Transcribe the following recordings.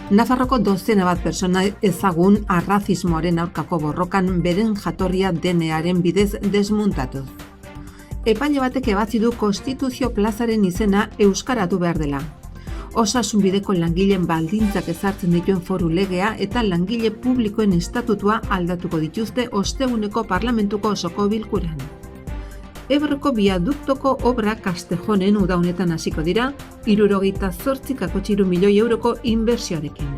Nafarroko dozena bat pertsona ezagun arrazismoaren aurkako borrokan beren jatorria denearen bidez desmuntatu. Epaile batek ebatzi du Konstituzio plazaren izena euskaratu behar dela. Osasun bideko langileen baldintzak ezartzen dituen foru legea eta langile publikoen estatutua aldatuko dituzte osteguneko parlamentuko osoko bilkuran. Ebroko biaduktoko obra Castejonen uda honetan hasiko dira, 78,3 milioi euroko inbertsioarekin.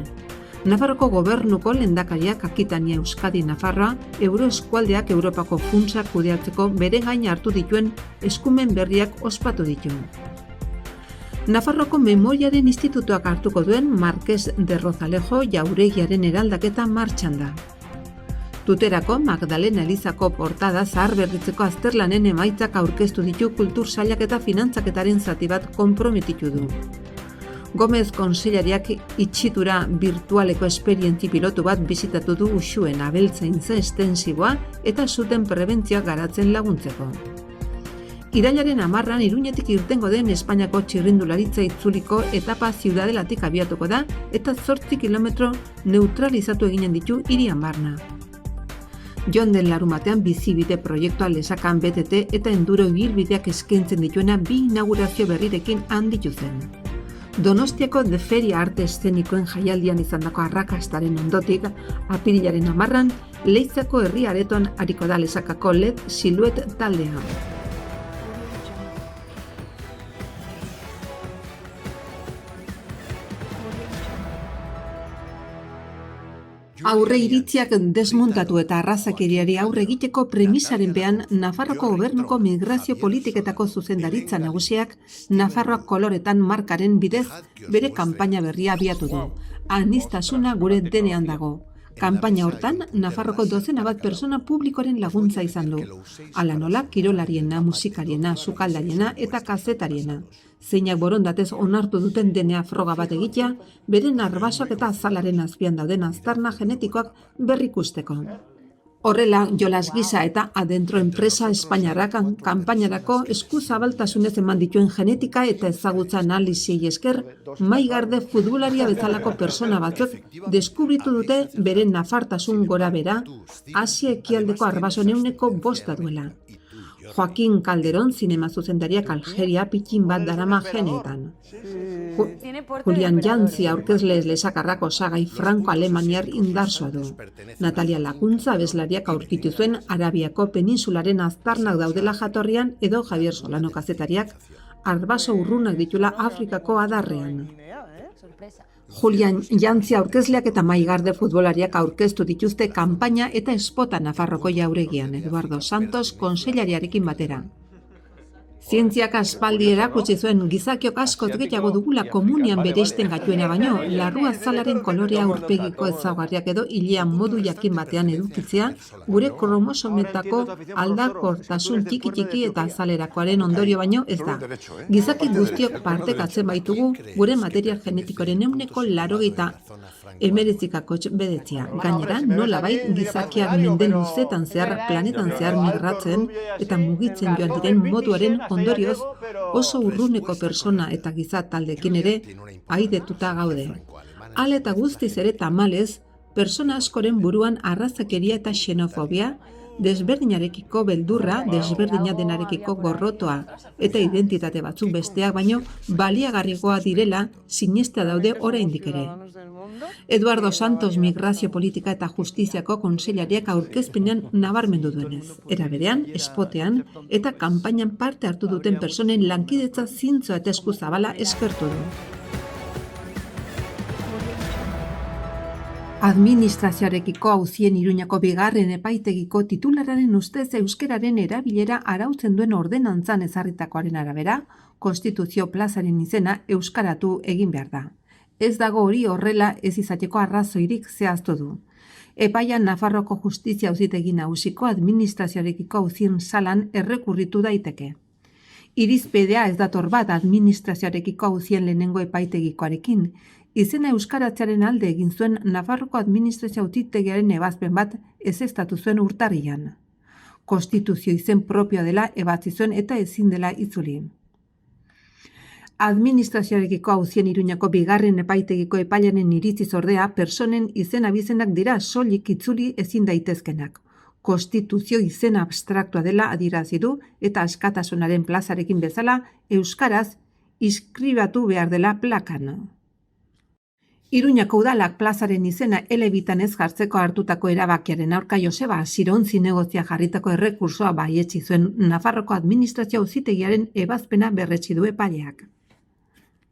Nafarroko gobernuko lehendakariak Akitania Euskadi Nafarroa Euroeskualdeak Europako funtsak kudeatzeko bere gain hartu dituen eskumen berriak ospatu ditu. Nafarroko Memoriaren Institutuak hartuko duen Marqués de Rozalejo jauregiaren eraldaketa martxan da. Tuterako Magdalena Elizako portada zaharberritzeko azterlanen emaitzak aurkeztu ditu kultur sailak eta finantzaketaren zati bat konprometitu du. Gomez konseilariak itxitura virtualeko esperientzi pilotu bat bizitatu du Uxuen abeltzaintza estensiboa eta zuten prebentzioa garatzen laguntzeko. Irailaren 10 Iruñetik irtengo den Espainiako txirrindularitza itzuliko etapa Ziudadelatik abiatuko da eta 8 kilometro neutralizatu eginen ditu hirian barna. Joan den larumatean bizibide proiektua Lesakan BTT eta enduro ibilbideak eskaintzen dituena bi inaugurazio berrirekin handitu zen. Donostiako de Feria Arte Eszenikoen jaialdian izandako arrakastaren ondotik, apirilaren 10 Leizako herri aretoan ariko da Lesakako LED Siluet taldea. Aurre iritziak desmuntatu eta arrazakeriari aurre egiteko premisaren pean Nafarroko gobernuko migrazio politiketako zuzendaritza nagusiak Nafarroak koloretan markaren bidez bere kanpaina berria abiatu du. Aniztasuna gure denean dago. Kanpaina hortan, Nafarroko dozena bat pertsona publikoren laguntza izan du. Hala nola, kirolariena, musikariena, sukaldariena eta kazetariena. Zeinak borondatez onartu duten denea froga bat egitea, beren arbasoak eta azalaren azpian dauden aztarna genetikoak berrikusteko. Horrela, jolas gisa eta adentro enpresa Espainiarrak kanpainarako eskuzabaltasunez eman dituen genetika eta ezagutza analiziei esker, Maigarde futbolaria bezalako pertsona batzuk deskubritu dute beren nafartasun gora bera, Asia ekialdeko arbaso ehuneko 5 duela. Joaquín Calderón zinema zuzendariak Algeria pitxin bat darama geneetan. Julian Jantzi aurkezle lesakarrak osagai franko-alemaniar indarsoa du. Natalia Lakuntza abeslariak aurkitu zuen Arabiako peninsularen aztarnak daudela jatorrian edo Javier Solano kazetariak arbaso urrunak ditula Afrikako adarrean. Julian Jantzi aurkezleak eta Maigarde futbolariak aurkeztu dituzte kanpaina eta espota Nafarroko jauregian Eduardo Santos konseilariarekin batera. Zientziak aspaldi erakutsi zuen gizakiok askoz gehiago dugula komunian bereizten gaituena baino, larrua azalaren kolorea aurpegiko ezaugarriak edo hilean modu jakin batean edukitzea, gure kromosometako aldakortasun txiki eta azalerakoaren ondorio baino ez da. Gizaki guztiok partekatzen baitugu gure material genetikoren 89% bedetzia. Gainera, nolabait gizakiak mende luzetan zehar planetan zehar migratzen eta mugitzen joan diren moduaren ondorioz oso urruneko persona eta giza taldekin ere aidetuta gaude. Hala eta guztiz ere tamalez, persona askoren buruan arrazakeria eta xenofobia, desberdinarekiko beldurra, desberdina denarekiko gorrotoa eta identitate batzuk besteak baino baliagarrigoa direla sinestea daude oraindik ere. Eduardo Santos migrazio politika eta justiziako kontseilariak aurkezpenean nabarmendu duenez. Era berean, espotean eta kanpainan parte hartu duten pertsonen lankidetza zintzoa eta eskuzabala eskertu du. Administrazioarekiko auzien Iruñako bigarren epaitegiko titulararen ustez euskeraren erabilera arautzen duen ordenantzan ezarritakoaren arabera, Konstituzio plazaren izena euskaratu egin behar da. Ez dago hori horrela ez izateko arrazoirik zehaztu du. Epaian Nafarroko Justizia Auzitegi Nagusiko administrazioarekiko auzien salan errekurritu daiteke. Irizpidea ez dator bat administrazioarekiko auzien lehenengo epaitegikoarekin, izena euskaratzearen alde egin zuen Nafarroko administrazio auzitegiaren ebazpen bat ezeztatu zuen urtarrian. Konstituzio izen propioa dela ebatzi zuen eta ezin dela itzuli. Administrazioarekiko auzien Iruñako bigarren epaitegiko epailearen iritziz ordea, personen izen abizenak dira soilik itzuli ezin daitezkenak. Konstituzio izen abstraktua dela adierazi du eta askatasunaren plazarekin bezala euskaraz inskribatu behar dela plakan. Iruñako udalak plazaren izena elebitan ez jartzeko hartutako erabakiaren aurka Joseba Asiron zinegozia jarritako errekursoa baietsi zuen Nafarroko administrazio auzitegiaren ebazpena berretsi du epaileak.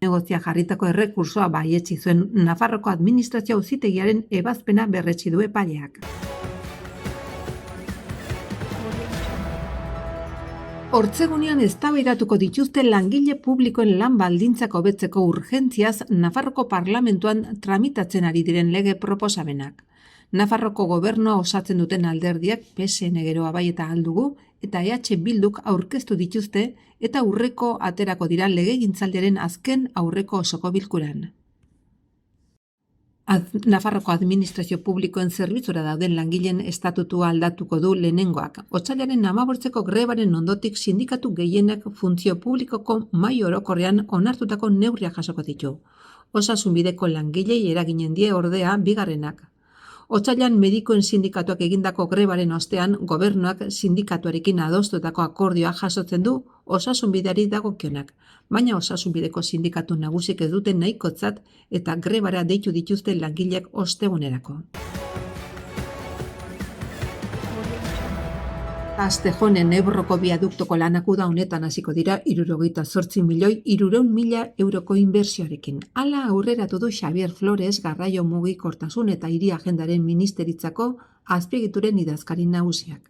Negozia jarritako errekursoa baietsi zuen Nafarroko administrazio auzitegiaren ebazpena berretsi du epaileak. Hortzegunean eztabaidatuko dituzte langile publikoen lan baldintzak hobetzeko urgentziaz Nafarroko parlamentuan tramitatzen ari diren lege proposamenak. Nafarroko gobernua osatzen duten alderdiak PSN geroa bai eta aldugu eta EH Bilduk aurkeztu dituzte eta aurreko aterako dira legegintzaldiaren azken aurreko osoko bilkuran. Nafarroko administrazio publikoen zerbitzura dauden langileen estatutua aldatuko du lehenengoak. Otsailaren 15ko grebaren ondotik sindikatu gehienek funtzio publikoko mahai orokorrean onartutako neurriak jasoko ditu. Osasunbideko langilei eraginen die ordea bigarrenak. Otsailean medikuen sindikatuak egindako grebaren ostean, gobernuak sindikatuarekin adostutako akordioa jasotzen du osasunbideari dagokionak, baina osasunbideko sindikatu nagusik ez duten nahikotzat eta grebara deitu dituzte langileak ostegunerako. Castejonen Ebroko biaduktoko lanak uda honetan hasiko dira 68.300.000 euroko inbertsioarekin. Hala aurreratu du Xabier Flores garraio mugikortasun eta hiri agendaren ministeritzako azpiegituren idazkari nagusiak.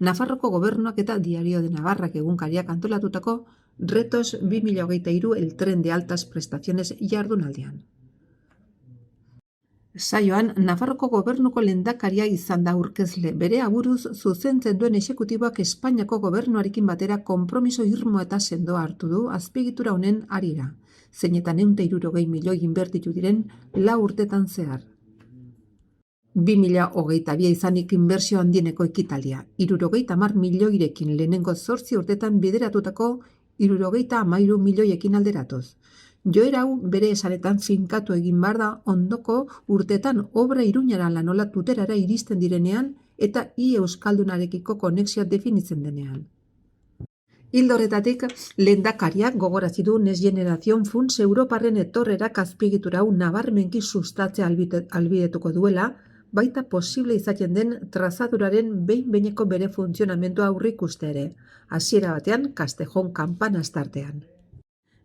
Nafarroko gobernuak eta Diario de Navarrak egunkariak antolatutako Retos 2023 el tren de altas prestaciones jardunaldian. Saioan, Nafarroko gobernuko lehendakaria izan da aurkezle, bere aburuz zuzentzen duen exekutiboak Espainiako gobernuarekin batera konpromiso irmo eta sendoa hartu du azpiegitura honen harira, zeinetan 160 milioi inbertitu diren 4 urtetan zehar. 2022 izanik inbertsio handieneko ekitaldia, 70 milioirekin lehenengo 8 urtetan bideratutako 73 milioiekin alderatuz. Joera hau bere esanetan finkatu egin behar da ondoko urtetan obra Iruñara lanola tuterara iristen direnean eta euskaldunarekiko konexioa definitzen denean. Ildo horretatik, lehendakariak gogorarazi du Next Generation Funds Europarren etorrerak azpiegitura hau nabarmenki sustatzea ahalbidetuko duela, baita posible izaten den trazaduraren behin-behineko bere funtzionamentua aurreikuste ere, hasiera batean Castejon kanpanaz tartean.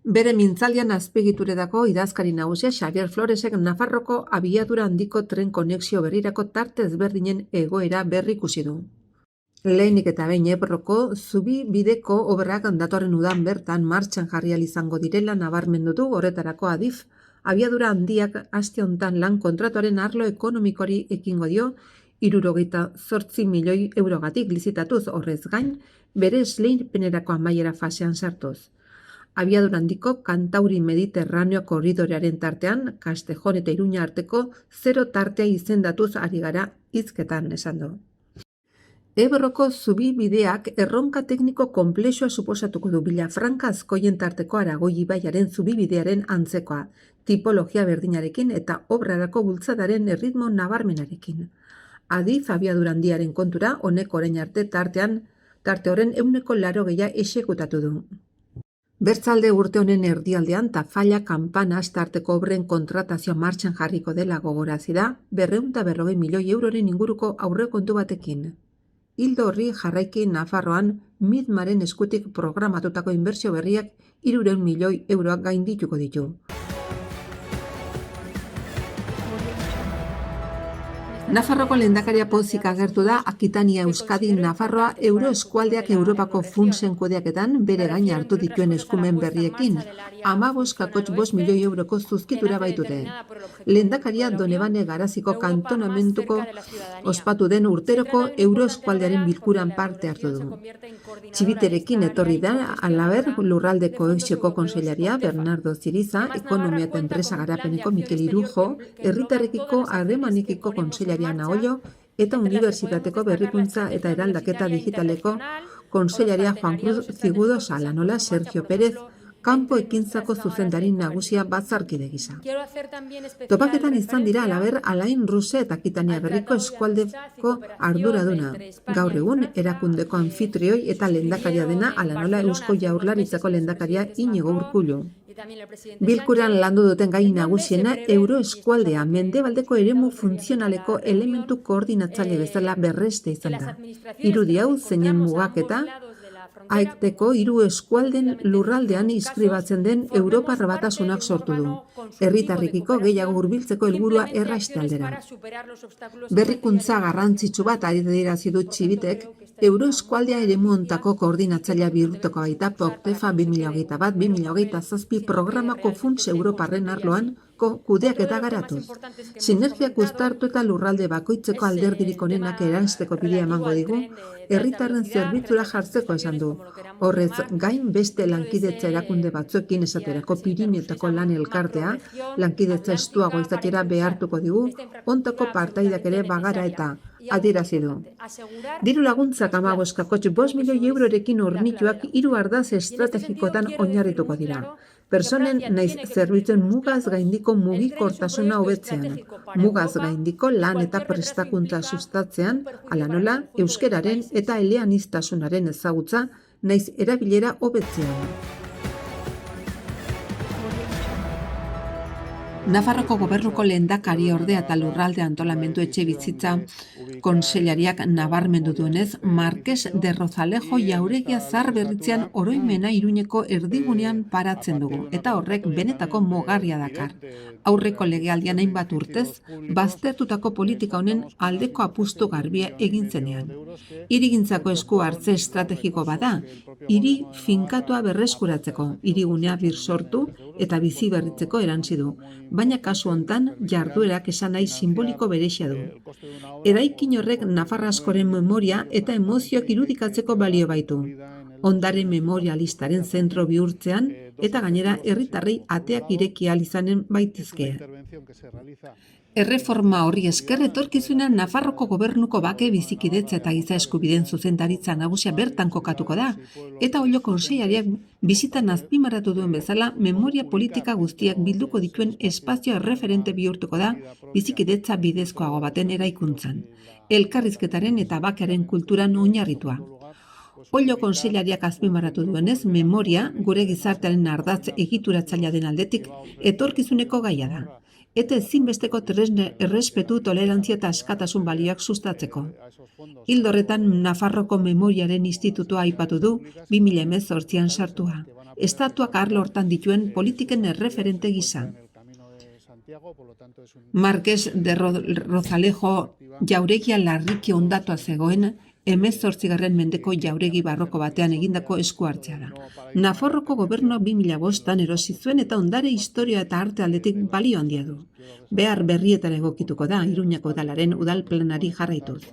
Bere mintzaldian azpiegituretako idazkari nagusia Xabier Floresek Nafarroko abiadura handiko tren konexio berrirako tarte ezberdinen egoera berrikusi du. Lehenik eta behin Ebroko zubi bideko obrak datorren udan bertan martxan jarri ahal izango direla nabarmendu du horretarako Adif, abiadura handiak aste hontan lan kontratuaren arlo ekonomikori ekingo dio 78 milioi eurogatik lizitatuz horrez gain, bere esleipenerako amaiera fasean sartuz. Abiadura handiko Kantauri Mediterraneo korridorearen tartean, Castejon eta Iruña arteko 0 tartea izendatuz ari gara hizketan esan du. Ebroko zubi bideak erronka tekniko konplexua suposatuko du Vilafranca Azkoien tarteko Aragoi ibaiaren zubi bidearen antzekoa, tipologia berdinarekin eta obrarako bultzadaren erritmo nabarmenarekin. Adif abiadura handiaren kontura honek orain arte tarte horren 80% exekutatu du. Bertzalde urte honen erdialdean Tafalla Kanpanas tarteko obren kontratazioa martxan jarriko dela gogorarazi da 240 milioi euroren inguruko aurrekontu batekin. Ildo horri jarraiki Nafarroan Midmaren eskutik programatutako inbertsio berriak 300 milioi euroak gaindituko ditu. Nafarroko lehendakaria pozik agertu da Akitania Euskadi Nafarroa euroeskualdeak Europako funtsen kudeaketan bere gain hartu dituen eskumen berriekin, 15,5 milioi euroko zuzkitura baitute. Lehendakaria Donebane Garaziko kantonamentuko ospatu den urteroko euroeskualdearen bilkuran parte hartu du. Txibiterekin etorri da halaber Lurralde Kohesioko Kontseilaria Bernardo Ziriza, Ekonomia eta Enpresa Garapeneko Mikel Irujo, Herritarrekiko Harremanekiko Kontseilaria Naollo eta Unibertsitateko Berrikuntza eta Eraldaketa Digitaleko Kontseilaria Juan Cruz Zigudo Salanola, Sergio Pérez, kanpo ekintzako zuzendari nagusia batzarkide gisa. Topaketan izan dira alaber Alain Ruse eta Akitania Berriko eskualdeko arduraduna. Gaur egun erakundeko anfitrioi eta lehendakaria dena ala nola Eusko Jaurlaritzako lehendakaria Iñigo Urkullu. Bilkuran landu duten gai nagusiena euroeskualdea mendebaldeko eremu funtzionaleko elementu koordinatzaile bezala berreste izan da. Irudi hau zeinen mugaketa Aikteko 3 eskualden lurraldean inskribatzen den Europar Batasunak sortu du. Herritarrekiko gehiago hurbiltzeko helburua erraiste aldera. Berrikuntza garrantzitsu bat adierazi du Txibitek, euroeskualdea eremu hontako koordinatzailea bihurtuko baita POCTEFA 2021-2027 programako funts Europarren arloan kudeaketa garatuz. Sinergiak uztartu eta lurralde bakoitzeko alderdirik onenak eranzteko bidea emango digu, herritarren zerbitzura jartzeko esan du. Horrez gain beste lankidetza erakunde batzuekin esaterako Pirinioetako lan elkartea, lankidetza estuago izatera behartuko digu, ontako partaidak ere bagara eta adierazi du. Diru laguntzak 5,5 milioi eurorekin hornituak 3 ardatz estrategikotan oinarrituko dira. Personen naiz zerbitzuen mugaz gaindiko mugikortasuna hobetzean, mugaz gaindiko lan eta prestakuntza sustatzean, ala nola, euskeraren eta eleaniztasunaren ezagutza naiz erabilera hobetzean. Nafarroko gobernuko lehendakari ordea eta lurralde antolamendu etxebizitza kontseilariak nabarmendu duenez, Marques de Rozalejo jauregia zahar berritzean oroimena Iruñeko erdigunean paratzen dugu, eta horrek benetako mugarria dakar. Aurreko legealdian hainbat urtez, baztertutako politika honen aldeko apustu garbia egin zenean. Hirigintzako esku hartze estrategiko bada, hiri finkatua berreskuratzeko, hirigunea birsortu eta bizi berritzeko erantzi du. Baina kasu hontan jarduerak esan nahi simboliko berexia du. Eraikin horrek Nafar askoren memoria eta emozioak irudikatzeko balio baitu. Ondare memorialistaren zentro bihurtzean eta gainera herritarrei ateak ireki ahal izanen baitezke. Erreforma horri esker etorkizunean Nafarroko gobernuko bake bizikidetza eta giza eskubideen zuzendaritza nagusia bertan kokatuko da, eta Oilo kontseilariak bizitan azpimarratu duen bezala memoria politika guztiak bilduko dituen espazio erreferente bihurtuko da bizikidetza bidezkoago baten eraikuntzan, elkarrizketaren eta bakearen kulturan oinarritua. Oilo kontseilariak azpimarratu duenez, memoria gure gizartearen ardatz egituratzailea den aldetik etorkizuneko gaia da. Eta ezinbesteko tresne errespetu, tolerantzia eta askatasun balioak sustatzeko. Ildo horretan Nafarroko Memoriaren Institutua aipatu du 2018an sartua. Estatuak arlo hortan dituen politiken erreferente gisa. Marques de Rozalejo jauregia larriki hondatua zegoen 18. mendeko jauregi barroko batean egindako esku hartzea da. Nafarroko gobernua 2005an erosi zuen eta ondare historia eta arte aldetik balio handia du. Behar berrietara egokituko da Iruñako udalaren udalplanari jarraituz.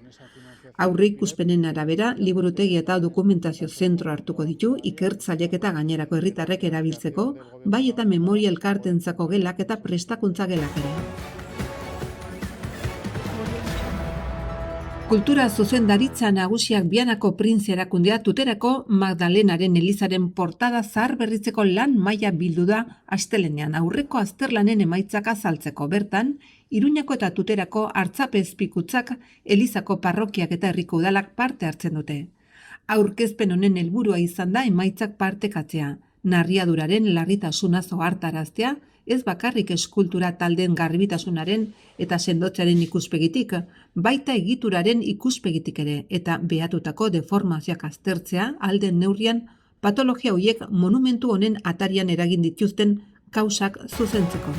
Aurreikuspenen arabera, liburutegi eta dokumentazio zentro hartuko ditu ikertzaileek eta gainerako herritarrek erabiltzeko, bai eta memoria elkartentzako gelak eta prestakuntza gelak ere. Kultura zuzendaritza nagusiak Bianako Printze erakundea Tuterako Magdalenaren elizaren portada zahar berritzeko lan maila bildu da astelehenean aurreko azterlanen emaitzak azaltzeko. Bertan, Iruñako eta Tuterako hartzapezpikutzak elizako parrokiak eta herriko udalak parte hartzen dute. Aurkezpen honen helburua izan da emaitzak partekatzea, narriaduraren larritasuna zohartaraztea, ez bakarrik eskultura taldeen garbitasunaren eta sendotzearen ikuspegitik, baita egituraren ikuspegitik ere, eta behatutako deformazioak aztertzea alden neurrian patologia horiek monumentu honen atarian eragin dituzten kausak zuzentzeko.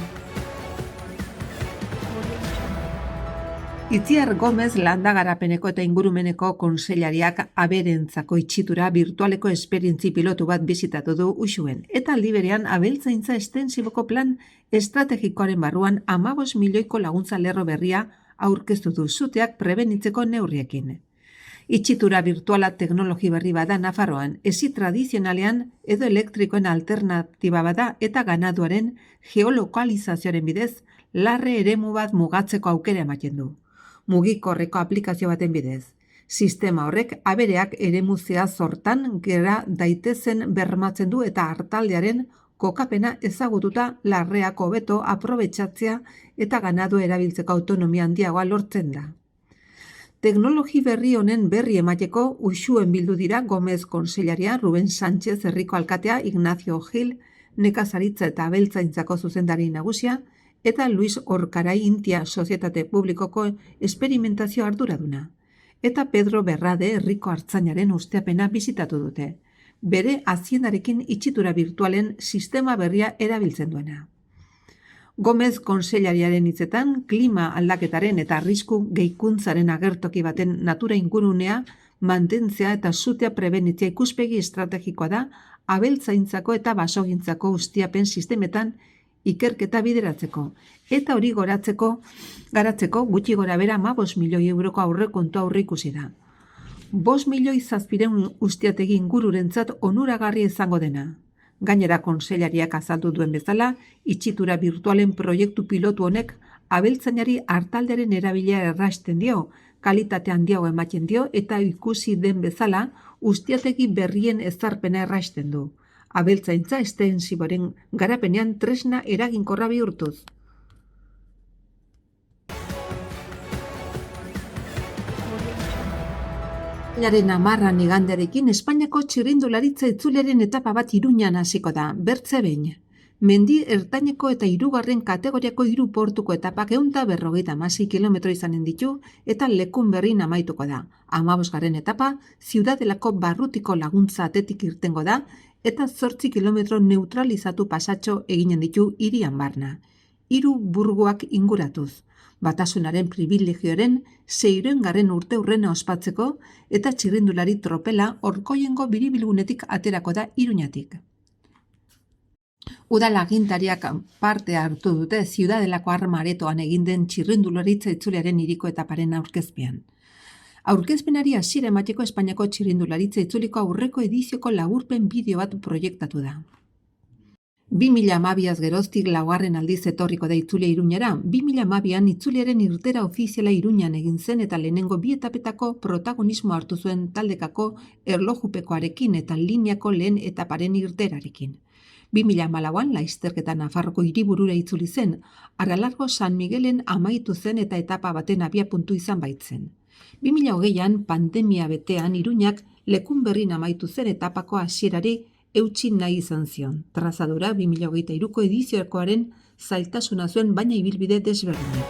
Itziar Gomez Landa Garapeneko eta Ingurumeneko kontseilariak aberentzako itxitura virtualeko esperientzi pilotu bat bizitatu du Uxuen, eta aldi berean abeltzaintza estensiboko plan estrategikoaren barruan 15 milioiko laguntza lerro berria aurkeztu du suteak prebenitzeko neurriekin. Itxitura virtuala teknologi berri bada Nafarroan, ezi tradizionalean edo elektrikoen alternatiba bada eta ganaduaren geolokalizazioaren bidez larre eremu bat mugatzeko aukera ematen du. Mugikorreko aplikazio baten bidez. Sistema horrek abereak eremuzea zortan gera daitezen bermatzen du eta hartaldearen kokapena ezagututa larreak hobeto aprobetxatzea eta ganadu erabiltzeko autonomia handiagoa lortzen da. Teknologi berri honen berri emateko uxuen bildu dira Gomez kontseilaria, Ruben Sánchez herriko alkatea, Ignacio Gil nekazaritza eta abeltzaintzako zuzendari nagusia eta Luis Orkarai Intia Sozietate Publikoko esperimentazio arduraduna. Eta Pedro Berrade herriko artzainaren usteapena bisitatu dute. Bere aziendarekin itxitura virtualen sistema berria erabiltzen duena. Gomez kontseilariaren hitzetan, klima aldaketaren eta arrisku gehikuntzaren agertoki baten natura ingurunea mantentzea eta sutea prebenitzea ikuspegi estrategikoa da abeltzaintzako eta basogintzako ustiapen sistemetan ikerketa bideratzeko. Eta hori garatzeko gutxi gora bera 15 milioi euroko aurrekontua aurreikusi da. 5 milioi 700 ustiategi ingururentzat onuragarri izango dena. Gainera kontseilariak azaldu duen bezala, itxitura virtualen proiektu pilotu honek abeltzainari hartaldearen erabilia errasten dio, kalitate handiago ematen dio eta ikusi den bezala ustiategi berrien ezarpena errasten du. Abeltzaintza estensiboren garapenean tresna eraginkorra bihurtuz. Irailaren 10 igandearekin Espainiako txirrindularitza itzuleren etapa bat Iruñan hasiko da, bertze behin. Mendi ertaineko eta 3. kategoriako 3 portuko etapak 156 kilometro izanen ditu eta lekun berrin amaituko da. 15. etapa Ziudadelako barrutiko laguntza atetik irtengo da eta 8 kilometro neutralizatu pasatxo eginen ditu hirian barna. 3 burguak inguratuz. Batasunaren privilegioaren 600. urteurrena ospatzeko eta txirrindulari tropela Orkoiengo biribilgunetik aterako da Iruñatik. Udal agintariak parte hartu dute Ziudadelako armaretoan egin den txirrindularitza itzuliaren hiriko etaparen aurkezpean. Aurkezpenari hasiera emateko Espainiako txirrindularitza itzuliko aurreko edizioko laburpen bideo bat proiektatu da. 2012 geroztik 4. aldiz etorriko da itzulia Iruñara. 2012an itzuliaren irtera ofiziala Iruñan egin zen eta lehenengo 2 etapetako protagonismo hartu zuen taldekako erlojupekoarekin eta lineako lehen etaparen irterarekin. 2014an laizterketa Nafarroko hiriburura itzuli zen, Aralargo San Miguelen amaitu zen eta etapa baten abiapuntu izan baitzen. 2020an pandemia betean Iruñak lekun berrin amaitu zen etapako hasierari eutsi nahi izan zion. Trazadura 2023ko ediziokoaren zailtasuna zuen baina ibilbide desberdinak.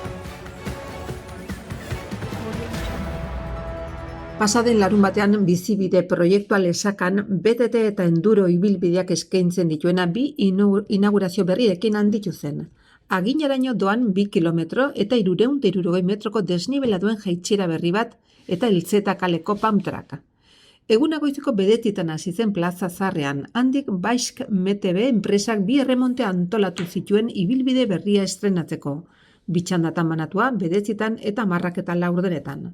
Pasaden larun batean bizibide proiektua Lesakan BTT eta enduro ibilbideak eskaintzen dituena 2 inaugurazio berriekin handitu zen. Aginaraino doan 2 kilometro eta 360 metroko desnibela duen jaitsiera berri bat eta Eltzeta kaleko pamtraka. Eguna goizeko 9 hasi zen plaza zarrean, handik Basque MTB enpresak 2 erremonte antolatu zituen ibilbide berria estrenatzeko. 2 txandatan banatua 9 eta 10:04.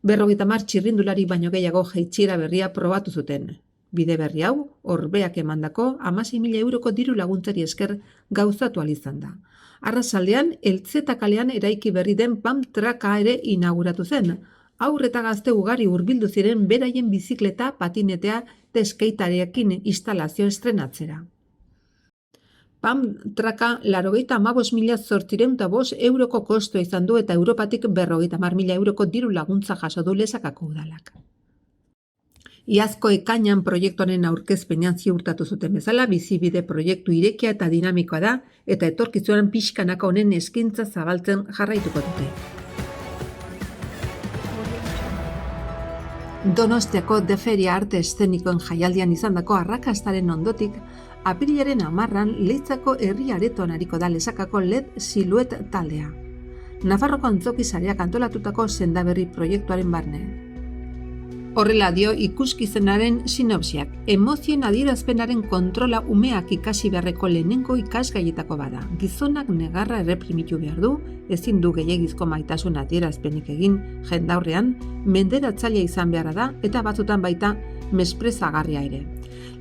50 txirrindulari baino gehiago jaitsiera berria probatu zuten. Bide berri hau, Orbeak emandako 16.000 euroko diru laguntzari esker gauzatu ahal izan da. Arratsaldean Eltzeta kalean eraiki berri den pamtraka ere inauguratu zen. Haur eta gazte ugari hurbildu ziren beraien bizikleta, patinetea eta skatearekin instalazio estrenatzera. Pamtraka 85.805 euroko kostoa izan du eta Europatik 50.000 euroko diru laguntza jaso du Lesakako udalak. Iazko ekainan proiektuaren aurkezpenean ziurtatu zuten bezala, bizibide proiektu irekia eta dinamikoa da eta etorkizunan pixkanaka honen eskaintza zabaltzen jarraituko dute. Donostiako De Feria arte eszenikoen jaialdian izandako arrakastaren ondotik, apirilaren 10an Leitzako herri aretoan ariko da Lesakako LED Siluet taldea. Nafarroko antzoki sareak antolatutako sendaberri proiektuaren barne. Horrela dio ikuskizunaren sinopsiak. Emozioen adierazpenaren kontrola umeak ikasi beharreko lehenengo ikasgaietako bada. Gizonak negarra erreprimitu behar du, ezin du gehiegizko maitasun adierazpenik egin jendaurrean, menderatzailea izan beharra da eta batzutan baita mesprezagarria ere.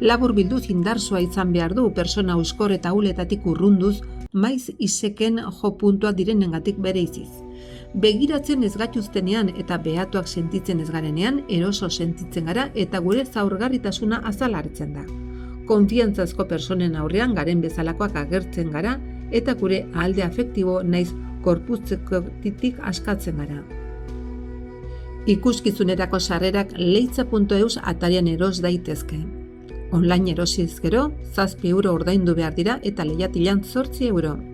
Labur bilduz indartsua izan behar du, persona euskor eta ahuletatik urrunduz, maiz iseken jo puntua direnengatik bereiziz. Begiratzen ez gatuztenean eta behatuak sentitzen ez garenean, eroso sentitzen gara eta gure zaurgarritasuna azala hartzen da. Konfiantzazko personen aurrean garen bezalakoak agertzen gara eta gure alde afektibo naiz gorputzekotik askatzen gara. Ikuskizunerako sarrerak leitza.eus atarian eros daitezke. Online erosiz gero, €7 ordaindu behar dira eta lehiatilan €8.